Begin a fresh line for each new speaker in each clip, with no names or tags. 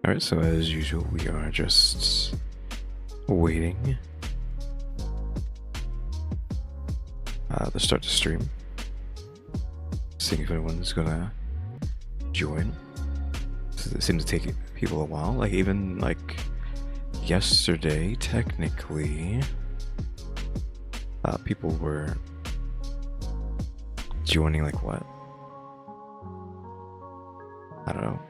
Alright, so as usual, we are just waiting to start the stream. Seeing if anyone's gonna join. So it seems to take people a while. Like, even like yesterday, technically, people were joining like what? I don't know,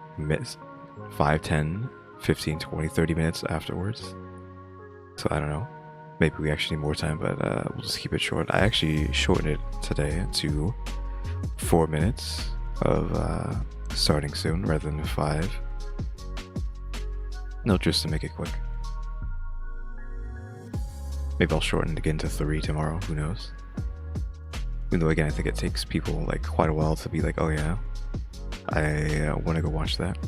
5, 10, 15, 20, 30 minutes afterwards. So I don't know. Maybe we actually need more time, but we'll just keep it short. I actually shortened it today to 4 minutes of starting soon rather than 5. No, just to make it quick. Maybe I'll shorten it again to 3 tomorrow, who knows. Even though, again, I think it takes people like quite a while to be like, oh yeah, I want to go watch that.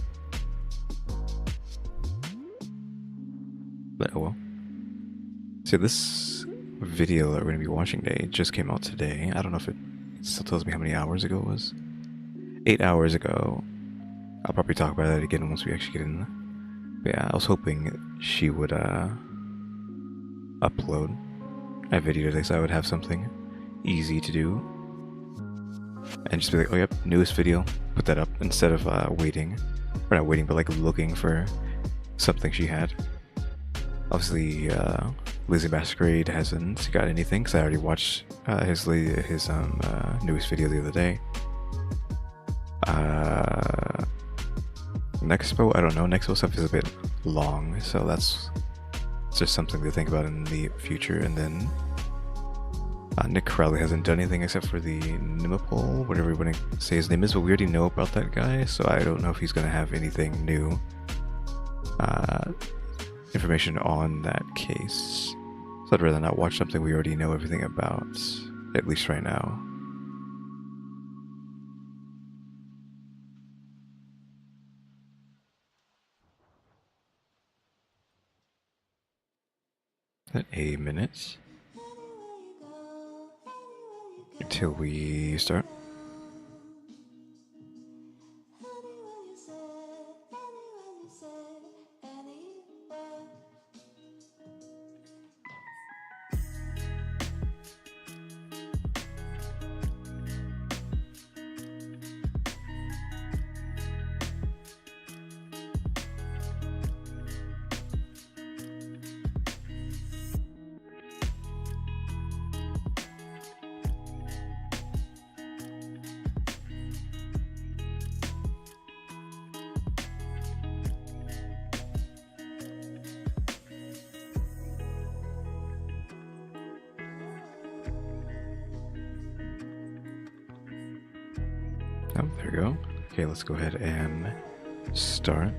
But oh well. So this video that we're going to be watching today just came out today. I don't know if it still tells me how many hours ago it was. 8 hours ago. I'll probably talk about that again once we actually get in. But yeah, I was hoping she would upload a video today so I would have something easy to do. And just be like, oh yep, newest video, put that up instead of waiting. Or not waiting, but like looking for something she had. Obviously, Lizzie Masquerade hasn't got anything because I already watched his newest video the other day. Nexpo, I don't know. Nexpo stuff is a bit long, so that's just something to think about in the future. And then Nick Crowley hasn't done anything except for the Nimipol, whatever you want to say his name is, but we already know about that guy, so I don't know if he's going to have anything new information on that case. So I'd rather not watch something we already know everything about, at least right now. A minute until we start. Oh, there we go. Okay, let's go ahead and start.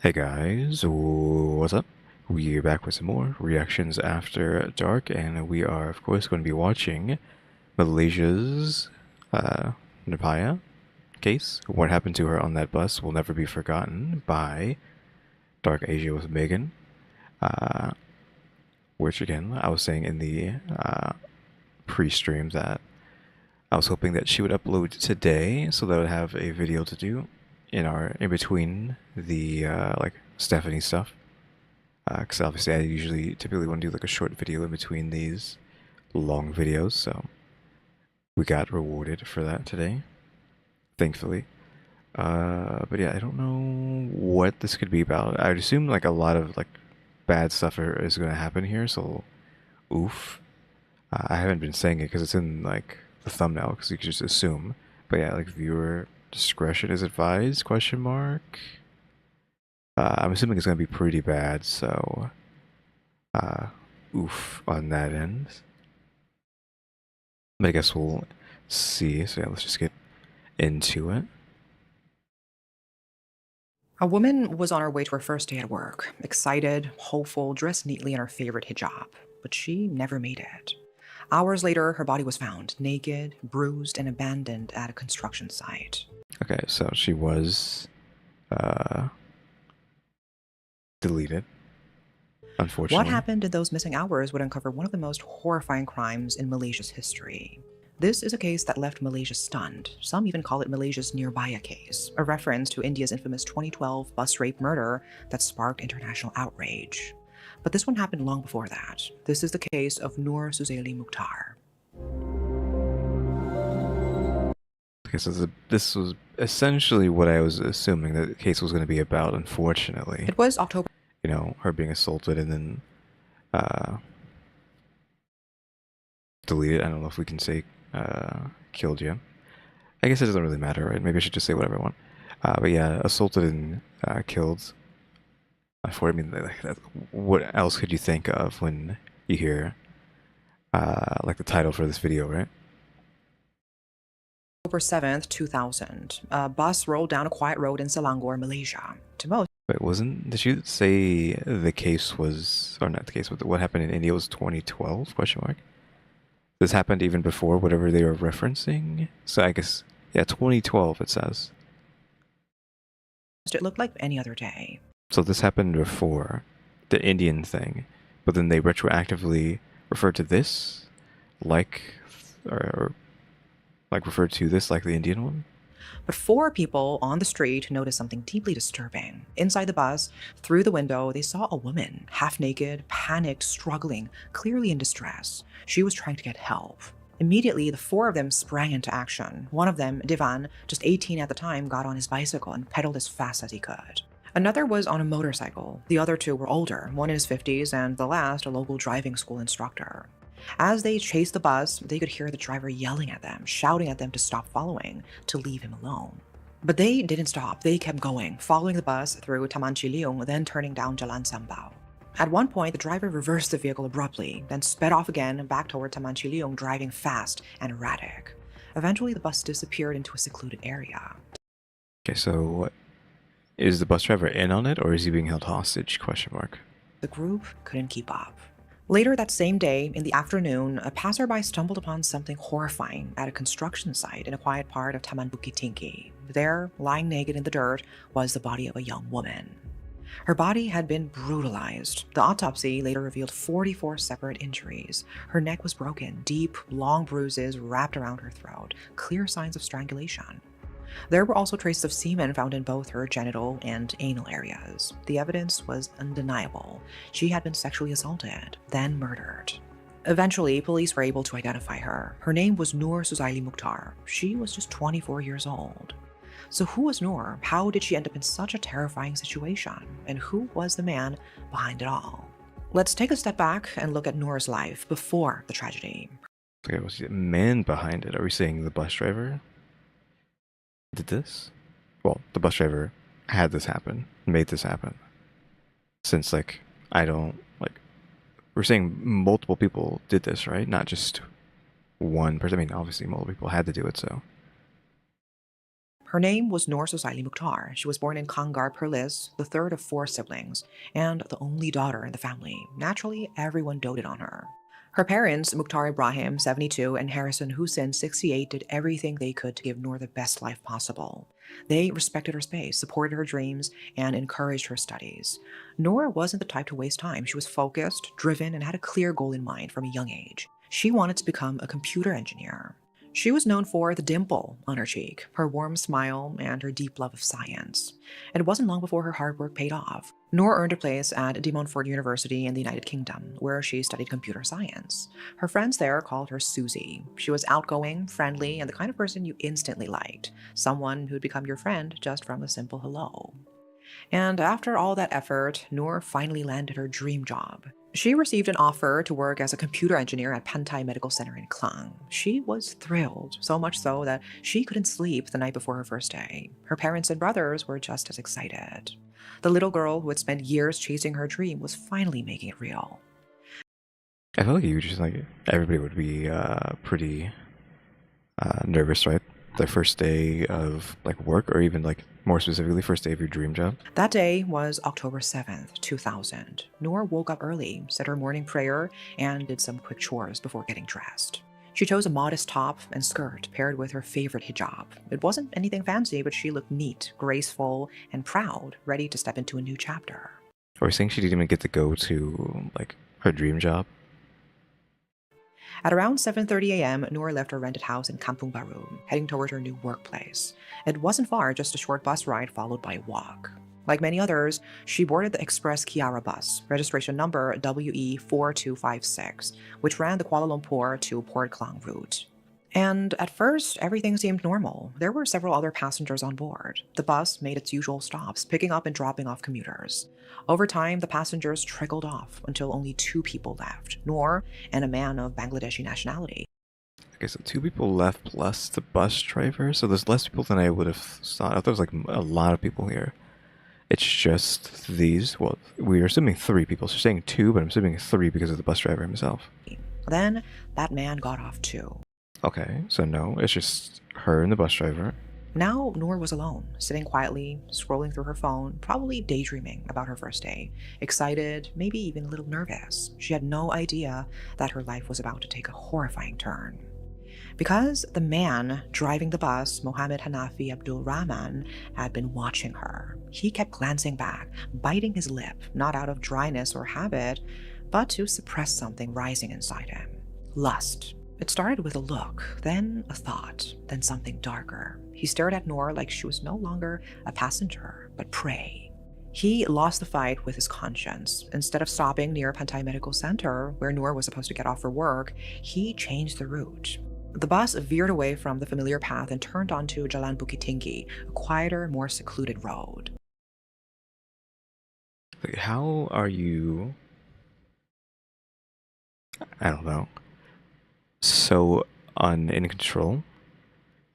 Hey guys, what's up? We're back with some more reactions after dark, and we are of course going to be watching Malaysia's Nirbhaya case. What happened to her on that bus will never be forgotten by Dark Asia with Megan. Which again, I was saying in the pre-stream that I was hoping that she would upload today so that I would have a video to do in between the like Stephanie stuff. Because obviously I typically want to do like a short video in between these long videos, so we got rewarded for that today, thankfully. But yeah, I don't know what this could be about. I'd assume like a lot of like bad stuff is going to happen here, so oof. I haven't been saying it because it's in like the thumbnail, because you can just assume. But yeah, like viewer discretion is advised, question mark. I'm assuming it's going to be pretty bad, so oof on that end. But I guess we'll see. So yeah, let's just get into it.
A woman was on her way to her first day at work, excited, hopeful, dressed neatly in her favorite hijab, but she never made it. Hours later, her body was found, naked, bruised, and abandoned at a construction site.
Okay, so she was deleted,
What
unfortunately.
happened in those missing hours would uncover one of the most horrifying crimes in Malaysia's history. This is a case that left Malaysia stunned. Some even call it Malaysia's Nirbhaya case, a reference to India's infamous 2012 bus rape murder that sparked international outrage. But this one happened long before that. This is the case of Nur Suzaili Mukhtar.
Okay, so this was essentially what I was assuming that the case was going to be about, unfortunately.
It was October.
You know, her being assaulted and then deleted. I don't know if we can say killed you. I guess it doesn't really matter, right? Maybe I should just say whatever I want. But yeah, assaulted and killed. I mean, like, what else could you think of when you hear like the title for this video, right?
October 7th, 2000. A bus rolled down a quiet road in Selangor, Malaysia. To most,
Wait, did you say the case was, or not the case, but what happened in India was 2012, question mark? This happened even before whatever they were referencing? So I guess, yeah, 2012 it says.
it looked like any other day.
So this happened before the Indian thing, but then they retroactively referred to this like, or like referred to this like the Indian one?
But four people on the street noticed something deeply disturbing. Inside the bus, through the window, they saw a woman, half naked, panicked, struggling, clearly in distress. She was trying to get help. Immediately, the four of them sprang into action. One of them, Divan, just 18 at the time, got on his bicycle and pedaled as fast as he could. Another was on a motorcycle. The other two were older, one in his 50s, and the last a local driving school instructor. As they chased the bus, they could hear the driver yelling at them, shouting at them to stop following, to leave him alone. But they didn't stop. They kept going, following the bus through Taman Ciliung, then turning down Jalan Sambao. At one point, the driver reversed the vehicle abruptly, then sped off again back toward Taman Ciliung, driving fast and erratic. Eventually, the bus disappeared into a secluded area.
Okay, so is the bus driver in on it, or is he being held hostage, question mark?
The group couldn't keep up. Later that same day, in the afternoon, a passerby stumbled upon something horrifying at a construction site in a quiet part of Taman Bukit Tinggi. There, lying naked in the dirt, was the body of a young woman. Her body had been brutalized. The autopsy later revealed 44 separate injuries. Her neck was broken, deep, long bruises wrapped around her throat, clear signs of strangulation. There were also traces of semen found in both her genital and anal areas. The evidence was undeniable. She had been sexually assaulted, then murdered. Eventually, police were able to identify her. Her name was Nur Suzaili Mukhtar. She was just 24 years old. So who was Nur? How did she end up in such a terrifying situation? And who was the man behind it all? Let's take a step back and look at Nur's life before the tragedy.
Okay, was the man behind it? Are we saying the bus driver did this? Well, the bus driver had this happen, made this happen. Since, like, I don't, like, we're saying multiple people did this, right? Not just one person. I mean, obviously multiple people had to do it, so.
Her name was Nur Suzaili Mukhtar. She was born in Kangar, Perlis, the third of four siblings, and the only daughter in the family. Naturally, everyone doted on her. Her parents, Mukhtar Ibrahim, 72, and Harrison Hussein, 68, did everything they could to give Nur the best life possible. They respected her space, supported her dreams, and encouraged her studies. Nur wasn't the type to waste time. She was focused, driven, and had a clear goal in mind from a young age. She wanted to become a computer engineer. She was known for the dimple on her cheek, her warm smile, and her deep love of science. It wasn't long before her hard work paid off. Noor earned a place at De Montfort University in the United Kingdom, where she studied computer science. Her friends there called her Susie. She was outgoing, friendly, and the kind of person you instantly liked, someone who'd become your friend just from a simple hello. And after all that effort, Noor finally landed her dream job. She received an offer to work as a computer engineer at Pantai Medical Center in Klang. She was thrilled, so much so that she couldn't sleep the night before her first day. Her parents and brothers were just as excited. The little girl who had spent years chasing her dream was finally making it real.
I feel like you just like everybody would be pretty nervous, right? the first day of like work, or even like more specifically, first day of your dream job?
That day was October 7th, 2000. Noor woke up early, said her morning prayer, and did some quick chores before getting dressed. She chose a modest top and skirt paired with her favorite hijab. It wasn't anything fancy, but she looked neat, graceful, and proud, ready to step into a new chapter.
Or you saying she didn't even get to go to like her dream job?
At around 7:30 a.m., Noor left her rented house in Kampung Baru, heading toward her new workplace. It wasn't far, just a short bus ride followed by a walk. Like many others, she boarded the Express Kiara bus, registration number WE4256, which ran the Kuala Lumpur to Port Klang route. And at first, everything seemed normal. There were several other passengers on board. The bus made its usual stops, picking up and dropping off commuters. Over time, the passengers trickled off until only 2 people left, Noor and a man of Bangladeshi nationality.
Okay, so 2 people left plus the bus driver, so there's less people than I would have thought. I thought there was like a lot of people here. It's just these. Well, we are assuming 3 people. So you're saying 2, but I'm assuming 3 because of the bus driver himself.
Then, that man got off too.
Okay, so no, it's just her and the bus driver.
Now, Noor was alone, sitting quietly, scrolling through her phone, probably daydreaming about her first day. Excited, maybe even a little nervous. She had no idea that her life was about to take a horrifying turn. Because the man driving the bus, Mohammed Hanafi Abdul Rahman, had been watching her. He kept glancing back, biting his lip, not out of dryness or habit, but to suppress something rising inside him. Lust. It started with a look, then a thought, then something darker. He stared at Noor like she was no longer a passenger, but prey. He lost the fight with his conscience. Instead of stopping near Pantai Medical Center, where Noor was supposed to get off for work, he changed the route. The bus veered away from the familiar path and turned onto Jalan Bukit Tinggi, a quieter, more secluded road.
Like, how are you? I don't know. So in control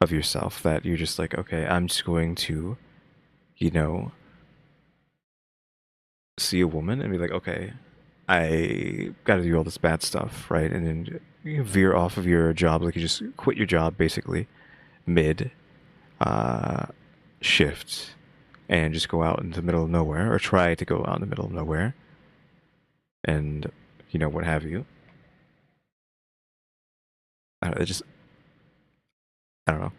of yourself that you're just like, okay, I'm just going to, you know, see a woman and be like, okay, I got to do all this bad stuff, right? And then you veer off of your job, like you just quit your job basically mid shift and just go out into the middle of nowhere, or try to go out in the middle of nowhere, and what have you. I don't know.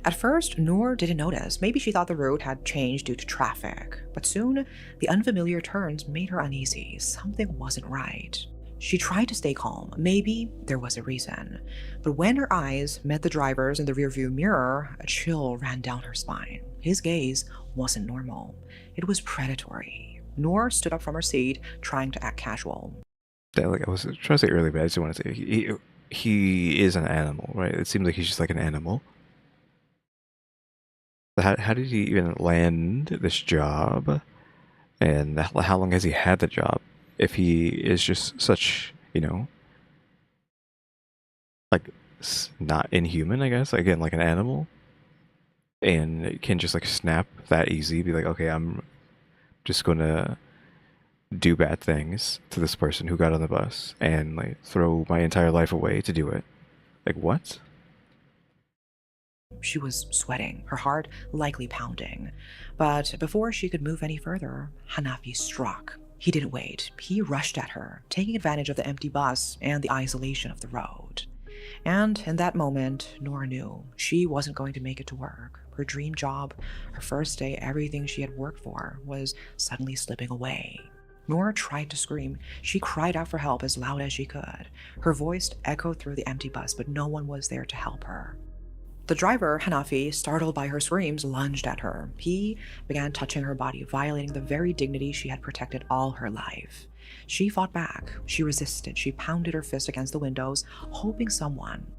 At first, Noor didn't notice. Maybe she thought the route had changed due to traffic. But soon, the unfamiliar turns made her uneasy. Something wasn't right. She tried to stay calm. Maybe there was a reason. But when her eyes met the driver's in the rearview mirror, a chill ran down her spine. His gaze wasn't normal. It was predatory. Noor stood up from her seat, trying to act casual.
Like I was trying to say earlier, but I just want to say he is an animal, right? It seems like he's just like an animal. How did he even land this job? And how long has he had the job? If he is just such, like not inhuman, I guess. Again, like an animal, and can just like snap that easy, be like, okay, I'm just gonna do bad things to this person who got on the bus and like throw my entire life away to do it. Like what?
She was sweating, her heart likely pounding. But before she could move any further, Hanafi struck. He didn't wait. He rushed at her, taking advantage of the empty bus and the isolation of the road. And in that moment, Noor knew she wasn't going to make it to work. Her dream job, her first day, everything she had worked for, was suddenly slipping away. Noor tried to scream. She cried out for help as loud as she could. Her voice echoed through the empty bus, but no one was there to help her. The driver, Hanafi, startled by her screams, lunged at her. He began touching her body, violating the very dignity she had protected all her life. She fought back. She resisted. She pounded her fist against the windows, hoping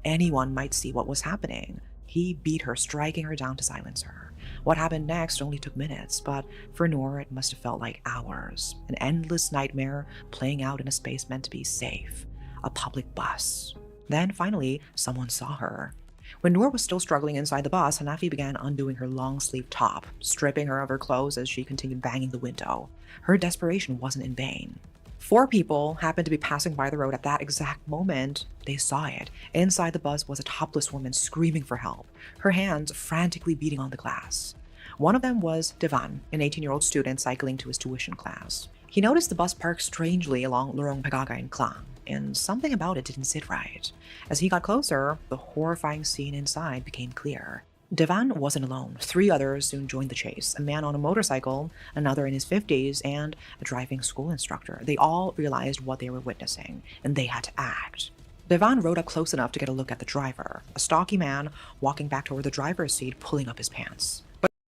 anyone might see what was happening. He beat her, striking her down to silence her. What happened next only took minutes, but for Noor it must have felt like hours. An endless nightmare playing out in a space meant to be safe. A public bus. Then finally, someone saw her. When Noor was still struggling inside the bus, Hanafi began undoing her long-sleeved top, stripping her of her clothes as she continued banging the window. Her desperation wasn't in vain. 4 people happened to be passing by the road at that exact moment. They saw it. Inside the bus was a topless woman screaming for help, her hands frantically beating on the glass. One of them was Devan, an 18-year-old student cycling to his tuition class. He noticed the bus parked strangely along Lorong Pagaga in Klang, and something about it didn't sit right. As he got closer, the horrifying scene inside became clear. Devan wasn't alone. 3 others soon joined the chase, a man on a motorcycle, another in his 50s, and a driving school instructor. They all realized what they were witnessing, and they had to act. Devan rode up close enough to get a look at the driver, a stocky man walking back toward the driver's seat, pulling up his pants.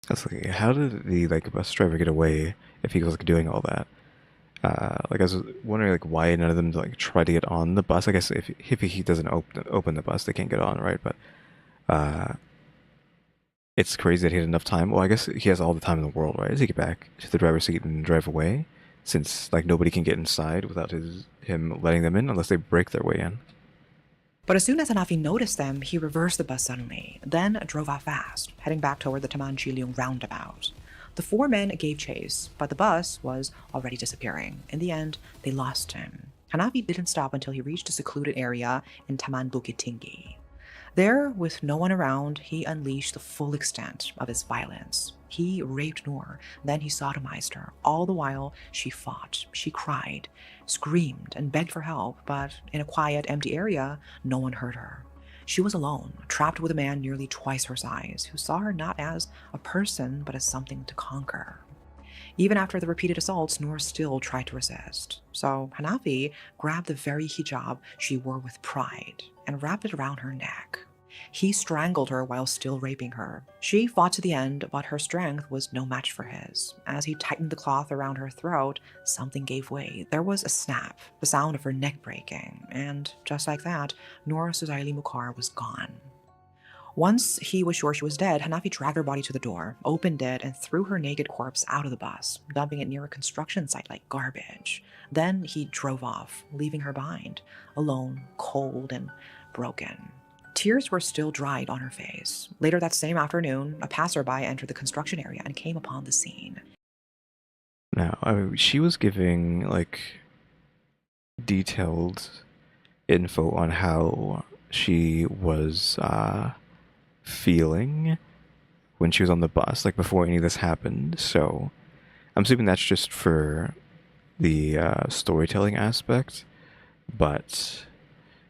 That's like, how did the bus driver get away if he was like doing all that? I was wondering like why none of them like try to get on the bus. I guess if he doesn't open the bus, they can't get on, right? But it's crazy that he had enough time. Well, I guess he has all the time in the world, right? To get back to the driver's seat and drive away, since like nobody can get inside without him letting them in unless they break their way in.
But as soon as Hanafi noticed them, he reversed the bus suddenly, then drove off fast, heading back toward the Taman Chiliung roundabout. The 4 men gave chase, but the bus was already disappearing. In the end, they lost him. Hanafi didn't stop until he reached a secluded area in Taman Bukit Tinggi. There, with no one around, he unleashed the full extent of his violence. He raped Noor, then he sodomized her. All the while, she fought, she cried, screamed, and begged for help, but in a quiet, empty area, no one heard her. She was alone, trapped with a man nearly twice her size, who saw her not as a person, but as something to conquer. Even after the repeated assaults, Noor still tried to resist. So Hanafi grabbed the very hijab she wore with pride and wrapped it around her neck. He strangled her while still raping her. She fought to the end, but her strength was no match for his. As he tightened the cloth around her throat, something gave way. There was a snap, the sound of her neck breaking, and just like that, Noor Suzaili Mukhtar was gone. Once he was sure she was dead, Hanafi dragged her body to the door, opened it, and threw her naked corpse out of the bus, dumping it near a construction site like garbage. Then he drove off, leaving her behind, alone, cold, and broken. Tears were still dried on her face. Later that same afternoon, a passerby entered the construction area and came upon the scene.
Now, she was giving like detailed info on how she was feeling when she was on the bus, like before any of this happened. So I'm assuming that's just for the storytelling aspect. But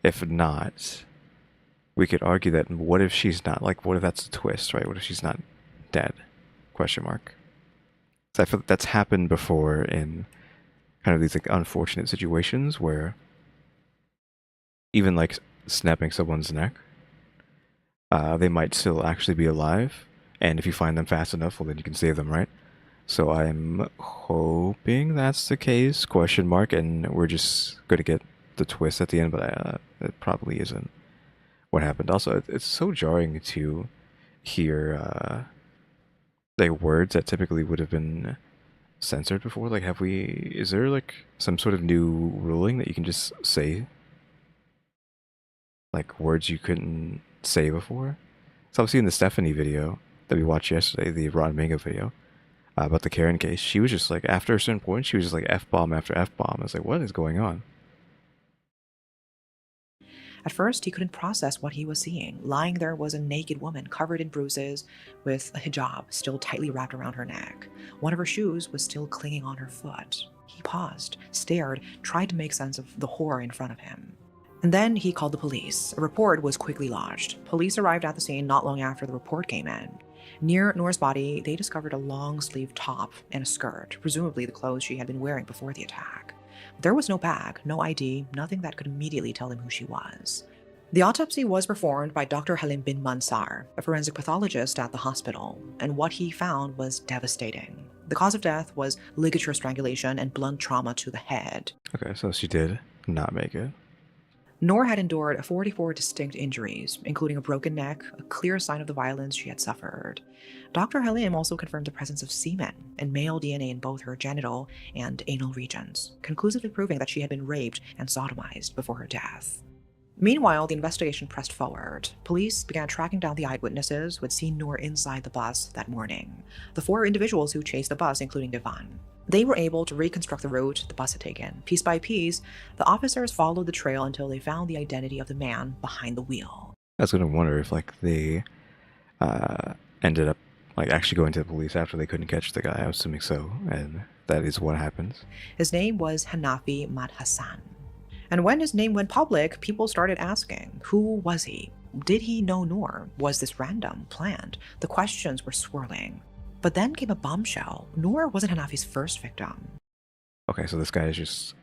if not, we could argue that what if she's not, like, what if that's a twist, right? What if she's not dead? Question mark. So I feel like that's happened before in kind of these like unfortunate situations where even like snapping someone's neck, they might still actually be alive, and if you find them fast enough, well, then you can save them, right? So I'm hoping that's the case, question mark, and we're just going to get the twist at the end, but it probably isn't what happened. Also, it's so jarring to hear like words that typically would have been censored before. Like, is there like some sort of new ruling that you can just say like words you couldn't say before? So obviously in the Stephanie video that we watched yesterday, the Ron Mango video about the Karen case, she was just like, after a certain point, she was just like F-bomb after F-bomb. I was like, what is going on?
At first, he couldn't process what he was seeing. Lying there was a naked woman covered in bruises with a hijab still tightly wrapped around her neck. One of her shoes was still clinging on her foot. He paused, stared, tried to make sense of the horror in front of him. And then he called the police. A report was quickly lodged. Police arrived at the scene not long after the report came in. Near Noor's body, they discovered a long-sleeved top and a skirt, presumably the clothes she had been wearing before the attack. There was no bag, no ID, nothing that could immediately tell him who she was. The autopsy was performed by Dr. Halim bin Mansar, a forensic pathologist at the hospital, and what he found was devastating. The cause of death was ligature strangulation and blunt trauma to the head.
Okay, so she did not make it.
Noor had endured 44 distinct injuries, including a broken neck, a clear sign of the violence she had suffered. Dr. Halim also confirmed the presence of semen and male DNA in both her genital and anal regions, conclusively proving that she had been raped and sodomized before her death. Meanwhile, the investigation pressed forward. Police began tracking down the eyewitnesses who had seen Noor inside the bus that morning, the 4 individuals who chased the bus, including Devan. They were able to reconstruct the route the bus had taken. Piece by piece, the officers followed the trail until they found the identity of the man behind the wheel.
I was gonna wonder if like they ended up like actually going to the police after they couldn't catch the guy. I was assuming so, and that is what happens.
His name was Hanafi Madhassan. And when his name went public, people started asking, who was he? Did he know Noor? Was this random, planned? The questions were swirling. But then came a bombshell. Noor wasn't Hanafi's first victim.
Okay, so this guy is just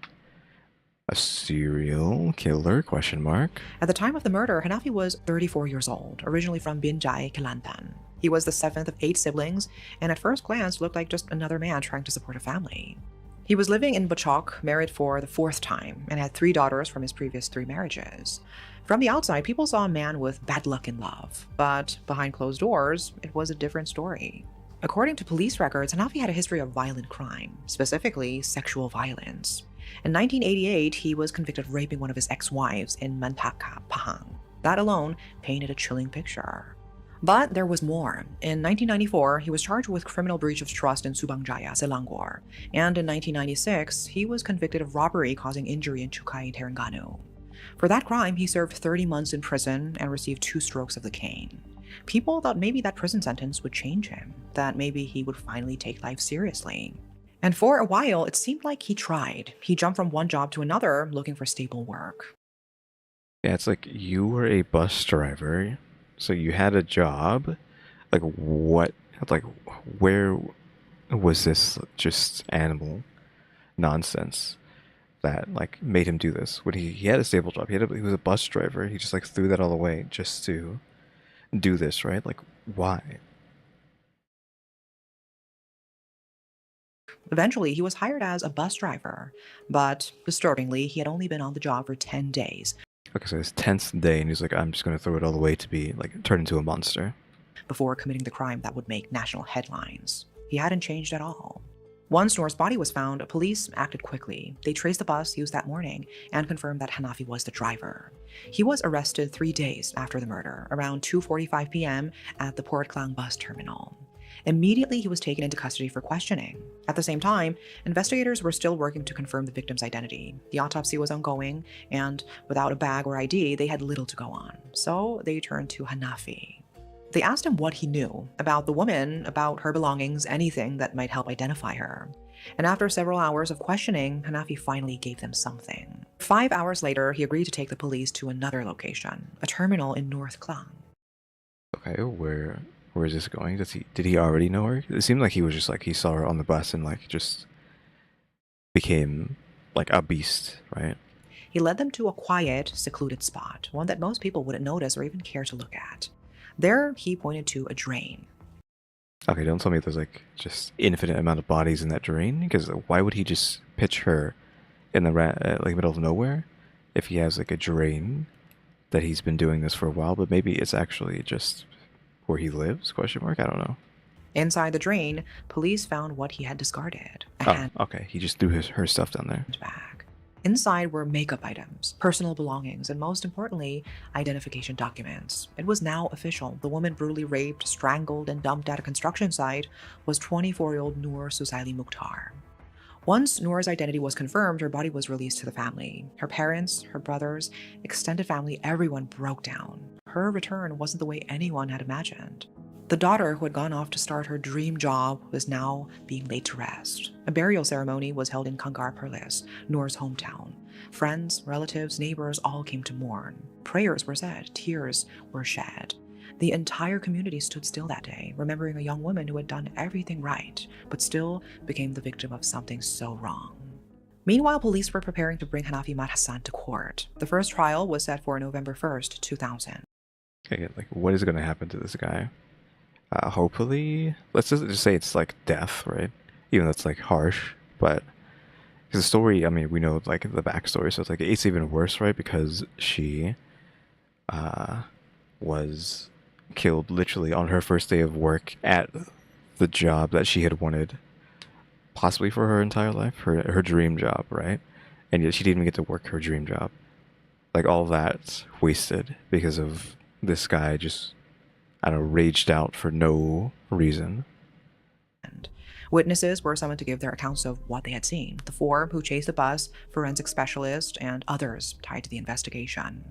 a serial killer, question mark.
At the time of the murder, Hanafi was 34 years old, originally from Binjai, Kelantan. He was the seventh of 8 siblings, and at first glance looked like just another man trying to support a family. He was living in Bachok, married for the 4th time, and had 3 daughters from his previous 3 marriages. From the outside, people saw a man with bad luck in love, but behind closed doors, it was a different story. According to police records, Hanafi had a history of violent crime, specifically sexual violence. In 1988, he was convicted of raping one of his ex-wives in Mantaka, Pahang. That alone painted a chilling picture. But there was more. In 1994, he was charged with criminal breach of trust in Subang Jaya, Selangor. And in 1996, he was convicted of robbery causing injury in Chukai, Terengganu. For that crime, he served 30 months in prison and received 2 strokes of the cane. People thought maybe that prison sentence would change him, that maybe he would finally take life seriously. And for a while, it seemed like he tried. He jumped from one job to another, looking for stable work.
Yeah, it's like you were a bus driver, so you had a job. Like what? Like where was this just animal nonsense that like made him do this? When he had a stable job, he was a bus driver. He just like threw that all away just to do this, right? Like why?
Eventually, he was hired as a bus driver, but disturbingly, he had only been on the job for 10 days.
Okay, so his 10th day, and he's like, I'm just gonna throw it all away to be like turned into a monster.
Before committing the crime that would make national headlines. He hadn't changed at all. Once Noor's body was found, police acted quickly. They traced the bus used that morning and confirmed that Hanafi was the driver. He was arrested 3 days after the murder, around 2:45 p.m. at the Port Klang bus terminal. Immediately, he was taken into custody for questioning. At the same time, investigators were still working to confirm the victim's identity. The autopsy was ongoing, and without a bag or ID, they had little to go on. So they turned to Hanafi. They asked him what he knew about the woman, about her belongings, anything that might help identify her. And after several hours of questioning, Hanafi finally gave them something. 5 hours later, he agreed to take the police to another location, a terminal in North Klang.
Okay, where is this going? Did he already know her? It seemed like he was just like he saw her on the bus and like just became like a beast, right?
He led them to a quiet, secluded spot, one that most people wouldn't notice or even care to look at. There, he pointed to a drain.
Okay, don't tell me there's like just infinite amount of bodies in that drain, because why would he just pitch her in the like middle of nowhere if he has like a drain that he's been doing this for a while, but maybe it's actually just where he lives, question mark? I don't know.
Inside the drain, police found what he had discarded.
Oh, okay. He just threw her stuff down there.
Bag. Inside were makeup items, personal belongings, and most importantly, identification documents. It was now official. The woman brutally raped, strangled, and dumped at a construction site was 24-year-old Noor Susaili Mukhtar. Once Noor's identity was confirmed, her body was released to the family. Her parents, her brothers, extended family, everyone broke down. Her return wasn't the way anyone had imagined. The daughter, who had gone off to start her dream job, was now being laid to rest. A burial ceremony was held in Kangar Perlis, Noor's hometown. Friends, relatives, neighbors all came to mourn. Prayers were said, tears were shed. The entire community stood still that day, remembering a young woman who had done everything right, but still became the victim of something so wrong. Meanwhile, police were preparing to bring Hanafi Madhassan to court. The first trial was set for November 1st, 2000.
Okay, like what is going to happen to this guy? Hopefully, let's just say it's like death, right? Even though it's like harsh, but because the story, I mean, we know like the backstory, so it's like it's even worse, right? Because she was killed literally on her first day of work at the job that she had wanted, possibly for her entire life, her dream job, right? And yet she didn't even get to work her dream job. Like all that's wasted because of this guy just, I don't know, raged out for no reason.
Witnesses were summoned to give their accounts of what they had seen: the four who chased the bus, forensic specialists, and others tied to the investigation.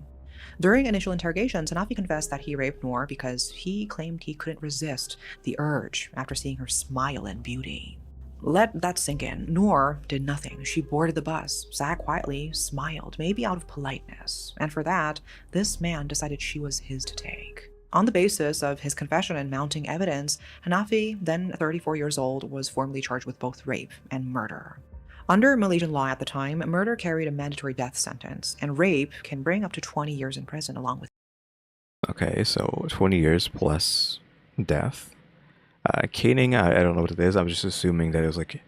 During initial interrogations, Hanafi confessed that he raped Noor because he claimed he couldn't resist the urge after seeing her smile and beauty. Let that sink in. Noor did nothing. She boarded the bus, sat quietly, smiled, maybe out of politeness. And for that, this man decided she was his to take. On the basis of his confession and mounting evidence, Hanafi, then 34 years old, was formally charged with both rape and murder. Under Malaysian law at the time, murder carried a mandatory death sentence, and rape can bring up to 20 years in prison along with.
Okay, so 20 years plus death. Caning, I don't know what it is. I'm just assuming that it was like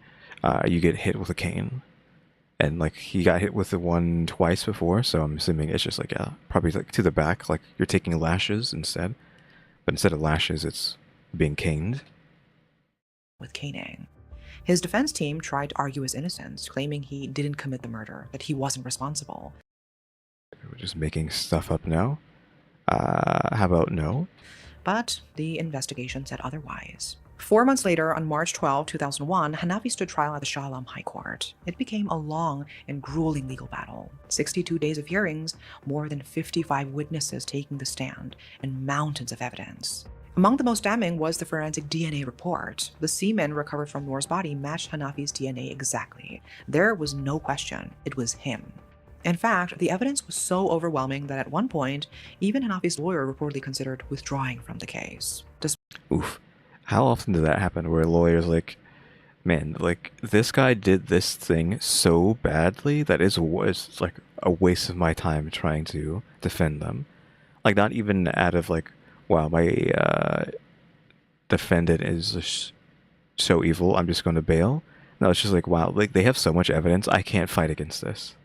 you get hit with a cane. And like he got hit with the one twice before, so I'm assuming it's just like probably like to the back, like you're taking lashes instead. But instead of lashes, it's being caned.
With caning. His defense team tried to argue his innocence, claiming he didn't commit the murder, that he wasn't responsible.
We're just making stuff up now. How about no?
But the investigation said otherwise. 4 months later, on March 12, 2001, Hanafi stood trial at the Shah Alam High Court. It became a long and grueling legal battle. 62 days of hearings, more than 55 witnesses taking the stand, and mountains of evidence. Among the most damning was the forensic DNA report. The semen recovered from Noor's body matched Hanafi's DNA exactly. There was no question, it was him. In fact, the evidence was so overwhelming that at one point, even Hanafi's lawyer reportedly considered withdrawing from the case.
Oof. How often did that happen where lawyers like, man, like this guy did this thing so badly that it was like a waste of my time trying to defend them. Like not even out of like, wow, my defendant is just so evil, I'm just going to bail. No, it's just like, wow, like they have so much evidence, I can't fight against this.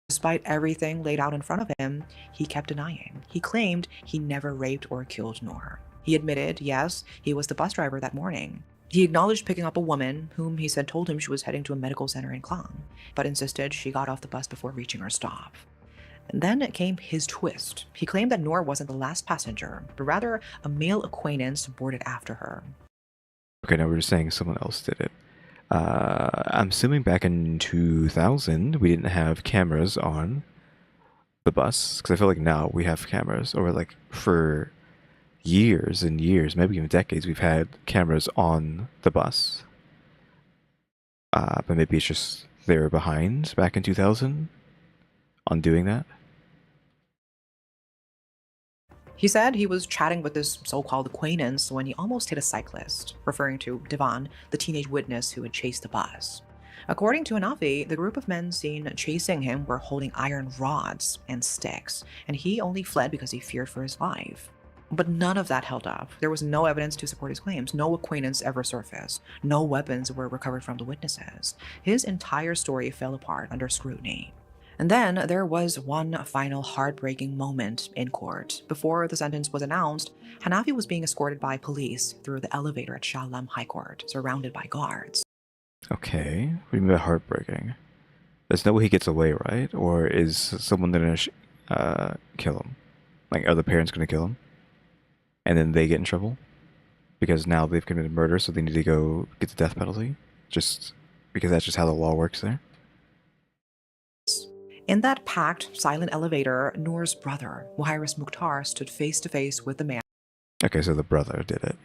Despite everything laid out in front of him, he kept denying. He claimed he never raped or killed Noor. He admitted, yes, he was the bus driver that morning. He acknowledged picking up a woman whom he said told him she was heading to a medical center in Klang, but insisted she got off the bus before reaching her stop. And then came his twist. He claimed that Noor wasn't the last passenger, but rather a male acquaintance boarded after her.
Okay, now we're just saying someone else did it. I'm assuming back in 2000, we didn't have cameras on the bus, because I feel like now we have cameras, or like for years and years, maybe even decades, we've had cameras on the bus. But maybe it's just they were behind back in 2000 on doing that.
He said he was chatting with this so-called acquaintance when he almost hit a cyclist, referring to Divan, the teenage witness who had chased the bus. According to Hanafi, the group of men seen chasing him were holding iron rods and sticks, and he only fled because he feared for his life. But none of that held up. There was no evidence to support his claims. No acquaintance ever surfaced. No weapons were recovered from the witnesses. His entire story fell apart under scrutiny. And then there was one final heartbreaking moment in court. Before the sentence was announced, Hanafi was being escorted by police through the elevator at Shah Alam High Court, surrounded by guards.
Okay, what do you mean by heartbreaking? There's no way he gets away, right? Or is someone gonna kill him? Like, are the parents gonna kill him? And then they get in trouble? Because now they've committed murder, so they need to go get the death penalty? Just because that's just how the law works there?
In that packed, silent elevator, Noor's brother, Muhairis Mukhtar, stood face to face with the man
Okay, so the brother did it.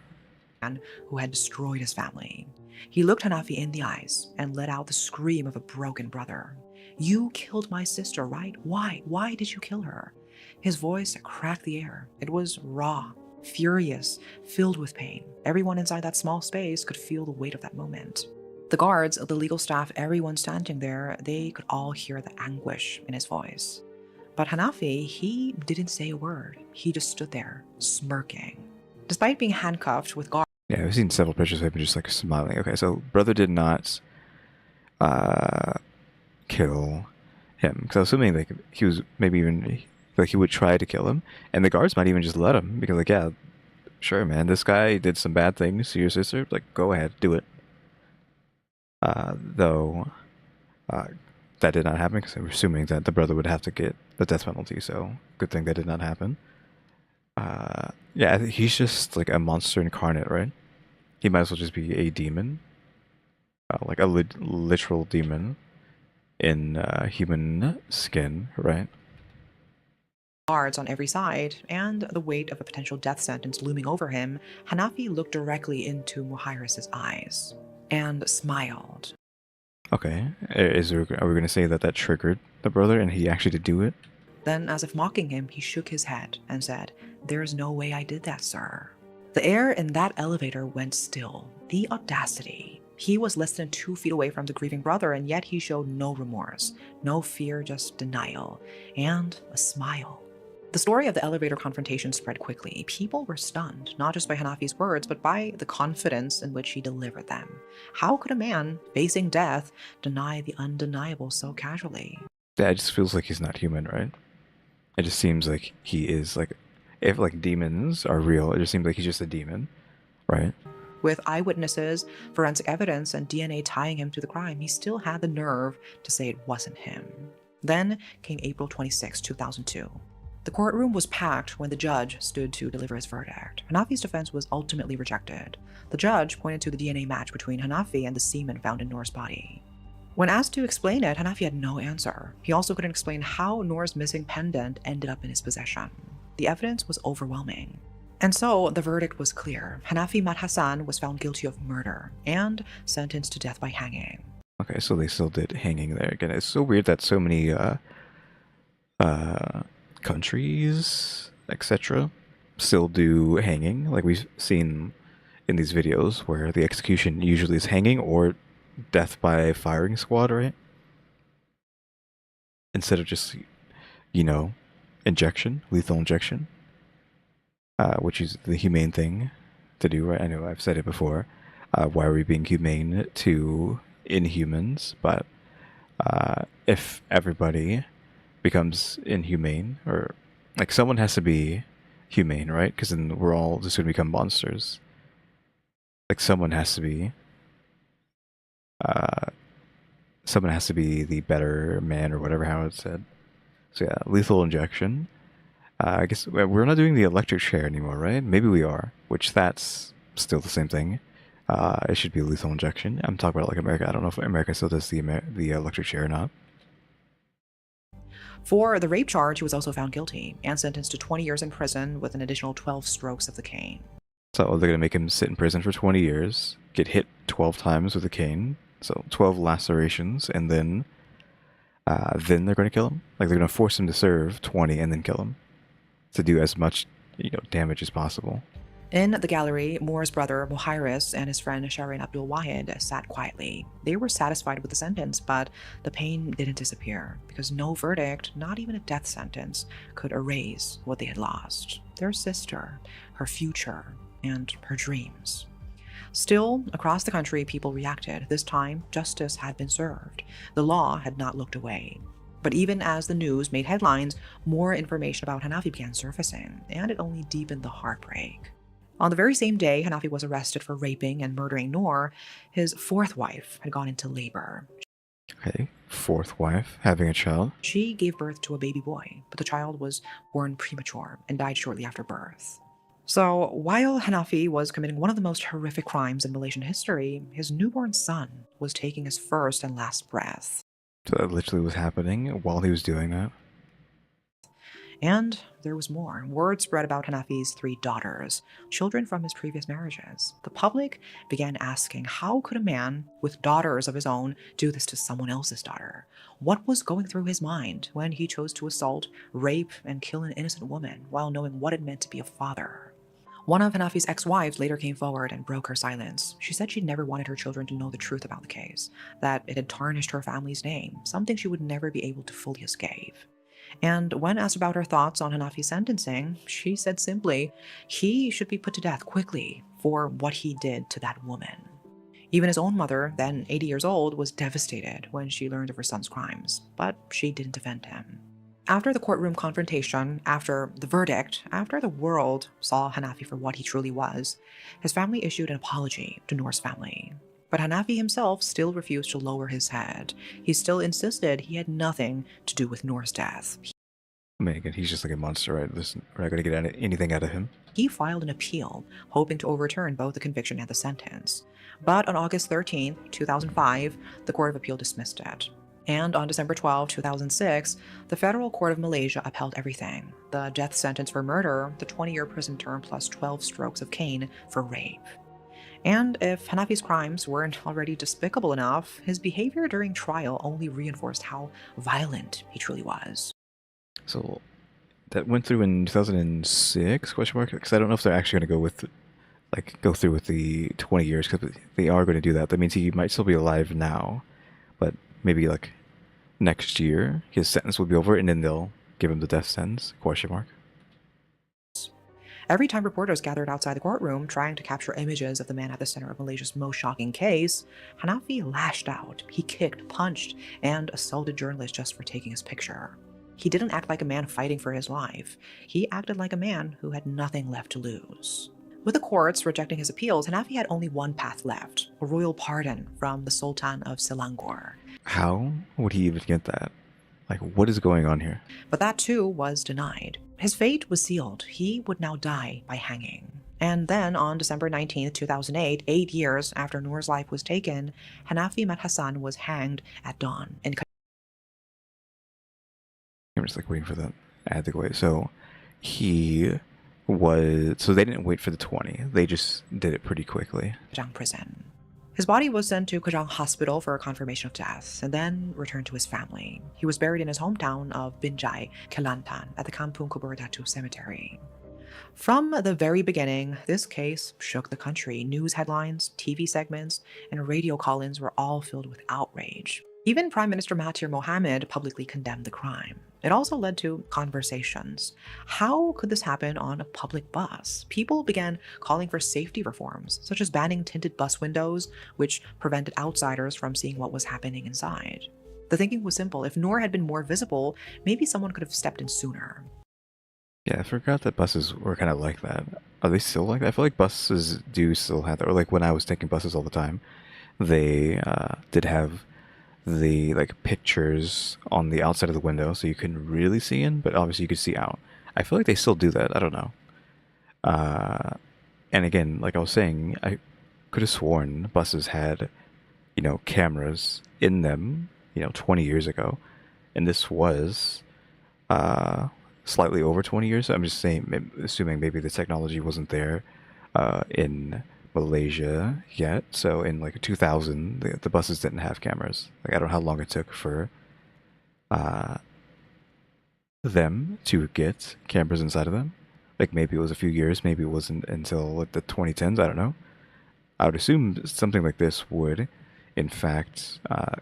who had destroyed his family. He looked Hanafi in the eyes and let out the scream of a broken brother. "You killed my sister, right? Why? Why did you kill her?" His voice cracked the air. It was raw, furious, filled with pain. Everyone inside that small space could feel the weight of that moment. The guards, the legal staff, everyone standing there, they could all hear the anguish in his voice. But Hanafi, he didn't say a word. He just stood there, smirking. Despite being handcuffed with guards,
Yeah, I've seen several pictures of him just like smiling. Okay, so brother did not kill him. Because I was assuming like he was maybe even like he would try to kill him, and the guards might even just let him because like yeah, sure man, this guy did some bad things to your sister. Like go ahead, do it. Though that did not happen because they were assuming that the brother would have to get the death penalty. So good thing that did not happen. Yeah, I think he's just like a monster incarnate, right? He might as well just be a demon, like a literal demon in human skin, right?
Guards on every side, and the weight of a potential death sentence looming over him, Hanafi looked directly into Muhairis's eyes and smiled.
Okay, are we gonna say that that triggered the brother and he actually did do it?
Then, as if mocking him, he shook his head and said, "There's no way I did that, sir." The air in that elevator went still. The audacity. He was less than 2 feet away from the grieving brother, and yet he showed no remorse, no fear, just denial, and a smile. The story of the elevator confrontation spread quickly. People were stunned, not just by Hanafi's words, but by the confidence in which he delivered them. How could a man facing death deny the undeniable so casually?
Yeah, it just feels like he's not human, right? It just seems like he is like, if like demons are real, it just seems like he's just a demon, right?
With eyewitnesses, forensic evidence, and DNA tying him to the crime, he still had the nerve to say it wasn't him. Then came April 26, 2002. The courtroom was packed when the judge stood to deliver his verdict. Hanafi's defense was ultimately rejected. The judge pointed to the DNA match between Hanafi and the semen found in Noor's body. When asked to explain it, Hanafi had no answer. He also couldn't explain how Noor's missing pendant ended up in his possession. The evidence was overwhelming. And so the verdict was clear. Hanafi Mat Hassan was found guilty of murder and sentenced to death by hanging.
Okay, so they still did hanging there again. It's so weird that so many countries, etc., still do hanging. Like we've seen in these videos where the execution usually is hanging or death by firing squad, right? Instead of just, you know, injection, lethal injection, which is the humane thing to do, right? I know I've said it before. Why are we being humane to inhumans? But if everybody becomes inhumane, or like someone has to be humane, right? Because then we're all just going to become monsters. Like uh, someone has to be the better man or whatever how it's said. So yeah, lethal injection. I guess we're not doing the electric chair anymore, right? Maybe we are, which that's still the same thing. It should be lethal injection. I'm talking about like America. I don't know if America still does the electric chair or not.
For the rape charge, he was also found guilty and sentenced to 20 years in prison with an additional 12 strokes of the cane.
So they're gonna make him sit in prison for 20 years, get hit 12 times with a cane, so 12 lacerations, and then they're gonna kill him. Like they're gonna force him to serve 20 and then kill him to do as much, damage as possible.
In the gallery, Moore's brother Muhairis and his friend Shahrin Abdul Wahid sat quietly. They were satisfied with the sentence, but the pain didn't disappear because no verdict, not even a death sentence, could erase what they had lost: their sister, her future, and her dreams. Still, across the country, people reacted. This time, justice had been served. The law had not looked away. But even as the news made headlines, more information about Hanafi began surfacing, and it only deepened the heartbreak. On the very same day Hanafi was arrested for raping and murdering Noor, his fourth wife had gone into labor.
Okay, fourth wife having a child.
She gave birth to a baby boy, but the child was born premature and died shortly after birth. So, while Hanafi was committing one of the most horrific crimes in Malaysian history, his newborn son was taking his first and last breath.
So that literally was happening while he was doing that.
And there was more. Word spread about Hanafi's 3 daughters, children from his previous marriages. The public began asking, how could a man with daughters of his own do this to someone else's daughter? What was going through his mind when he chose to assault, rape, and kill an innocent woman while knowing what it meant to be a father? One of Hanafi's ex-wives later came forward and broke her silence. She said she'd never wanted her children to know the truth about the case, that it had tarnished her family's name, something she would never be able to fully escape. And when asked about her thoughts on Hanafi's sentencing, she said simply, he should be put to death quickly for what he did to that woman. Even his own mother, then 80 years old, was devastated when she learned of her son's crimes, but she didn't defend him. After the courtroom confrontation, after the verdict, after the world saw Hanafi for what he truly was, his family issued an apology to Noor's family. But Hanafi himself still refused to lower his head. He still insisted he had nothing to do with Noor's death.
I mean, again, he's just like a monster, right? We're not going to get anything out of him.
He filed an appeal, hoping to overturn both the conviction and the sentence. But on August 13, 2005, the Court of Appeal dismissed it. And on December 12, 2006, the Federal Court of Malaysia upheld everything: the death sentence for murder, the 20-year prison term plus 12 strokes of cane for rape. And if Hanafi's crimes weren't already despicable enough, his behavior during trial only reinforced how violent he truly was.
So that went through in 2006? Question mark? Because I don't know if they're actually going to go through with the 20 years. Because they are going to do that. That means he might still be alive now, but maybe like next year his sentence will be over, and then they'll give him the death sentence? Question mark.
Every time reporters gathered outside the courtroom trying to capture images of the man at the center of Malaysia's most shocking case, Hanafi lashed out. He kicked, punched, and assaulted journalists just for taking his picture. He didn't act like a man fighting for his life. He acted like a man who had nothing left to lose. With the courts rejecting his appeals, Hanafi had only one path left: a royal pardon from the Sultan of Selangor.
How would he even get that? Like, what is going on here?
But that too was denied. His fate was sealed. He would now die by hanging. And then on December 19, 2008, 8 years after Noor's life was taken, Hanafi Mat Hassan was hanged at dawn in
I'm just like waiting for that ad to go away. So they didn't wait for the 20. They just did it pretty quickly.
Kajang prison. His body was sent to Kajang Hospital for a confirmation of death, and then returned to his family. He was buried in his hometown of Binjai, Kelantan, at the Kampung Kubur Datu Cemetery. From the very beginning, this case shook the country. News headlines, TV segments, and radio call-ins were all filled with outrage. Even Prime Minister Mahathir Mohamad publicly condemned the crime. It also led to conversations. How could this happen on a public bus? People began calling for safety reforms, such as banning tinted bus windows, which prevented outsiders from seeing what was happening inside. The thinking was simple: if Noor had been more visible, maybe someone could have stepped in sooner.
Yeah, I forgot that buses were kind of like that. Are they still like that? I feel like buses do still have that. Or like when I was taking buses all the time, they did have the like pictures on the outside of the window, so you couldn't really see in, but obviously you could see out. I feel like they still do that. I don't know. And again, like I was saying, I could have sworn buses had, cameras in them, 20 years ago, and this was slightly over 20 years. I'm just saying, assuming maybe the technology wasn't there in Malaysia yet. So in like 2000, the buses didn't have cameras. Like I don't know how long it took for them to get cameras inside of them. Like maybe it was a few years, maybe it wasn't until like the 2010s. I don't know. I would assume something like this would, in fact,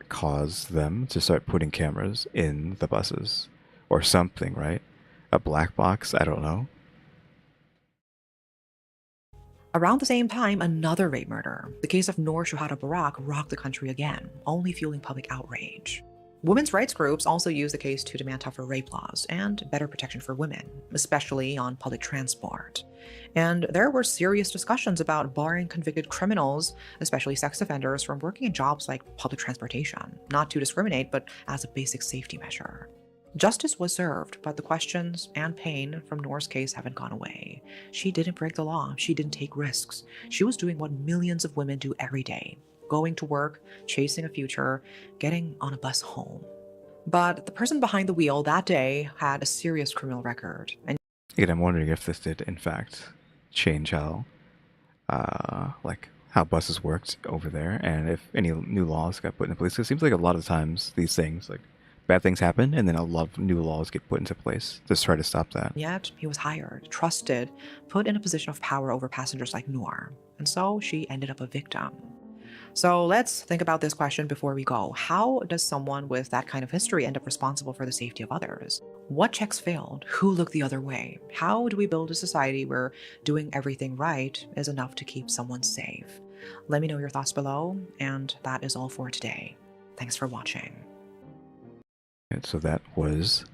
cause them to start putting cameras in the buses or something, right? A black box? I don't know.
Around the same time, another rape murder, the case of Noor Shuhada Barak, rocked the country again, only fueling public outrage. Women's rights groups also used the case to demand tougher rape laws and better protection for women, especially on public transport. And there were serious discussions about barring convicted criminals, especially sex offenders, from working in jobs like public transportation, not to discriminate, but as a basic safety measure. Justice was served, but the questions and pain from Noor's case haven't gone away. She didn't break the law. She didn't take risks. She was doing what millions of women do every day: going to work, chasing a future, getting on a bus home. But the person behind the wheel that day had a serious criminal record. And
Again, I'm wondering if this did, in fact, change how buses worked over there, and if any new laws got put into place. 'Cause it seems like a lot of times these things, like bad things happen, and then a lot of new laws get put into place to try to stop that.
yet he was hired, trusted, put in a position of power over passengers like Noor. And so she ended up a victim. So let's think about this question before we go. How does someone with that kind of history end up responsible for the safety of others? What checks failed? Who looked the other way? How do we build a society where doing everything right is enough to keep someone safe? Let me know your thoughts below, and that is all for today. Thanks for watching.
And so that was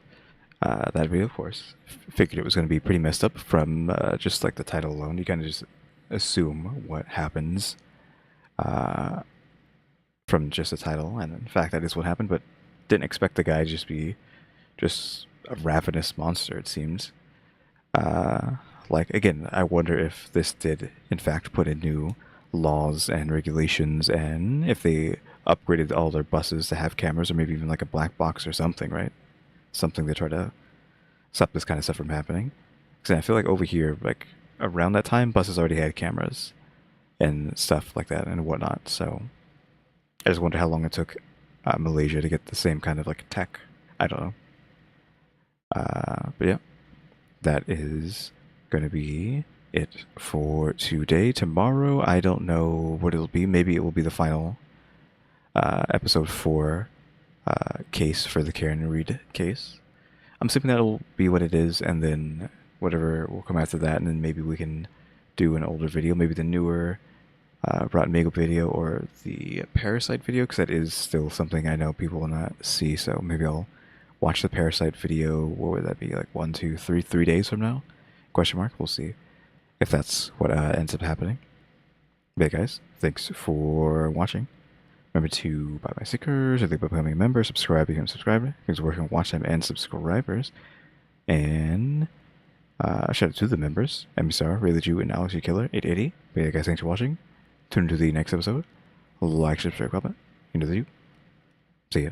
that video, of course. Figured it was going to be pretty messed up from just like the title alone. You kind of just assume what happens from just the title, and in fact that is what happened, but didn't expect the guy to just be a ravenous monster, it seems. Like, again, I wonder if this did, in fact, put in new laws and regulations, and if they upgraded all their buses to have cameras, or maybe even like a black box or something, right? Something to try to stop this kind of stuff from happening. Because I feel like over here, like, around that time, buses already had cameras and stuff like that and whatnot, so I just wonder how long it took Malaysia to get the same kind of, like, tech. I don't know. But yeah, that is going to be it for today. Tomorrow, I don't know what it'll be. Maybe it will be the final episode 4 case for the Karen Reed case. I'm assuming that'll be what it is, and then whatever will come after that, and then maybe we can do an older video, maybe the newer Rotten Bagel video or the Parasite video, because that is still something I know people will not see, so maybe I'll watch the Parasite video. What would that be, like 1, 2, 3, 3 days from now? Question mark. We'll see if that's what ends up happening. But yeah, guys, thanks for watching. Remember to buy my stickers, or think about becoming a member, subscribe, become a subscriber. Thanks for working on watch time and subscribers. And shout out to the members, EmmyStarr, RaleyDrew, and alexgkiller 880. But yeah, guys, thanks for watching. Tune into the next episode. Like, subscribe, comment. You know the do. See ya.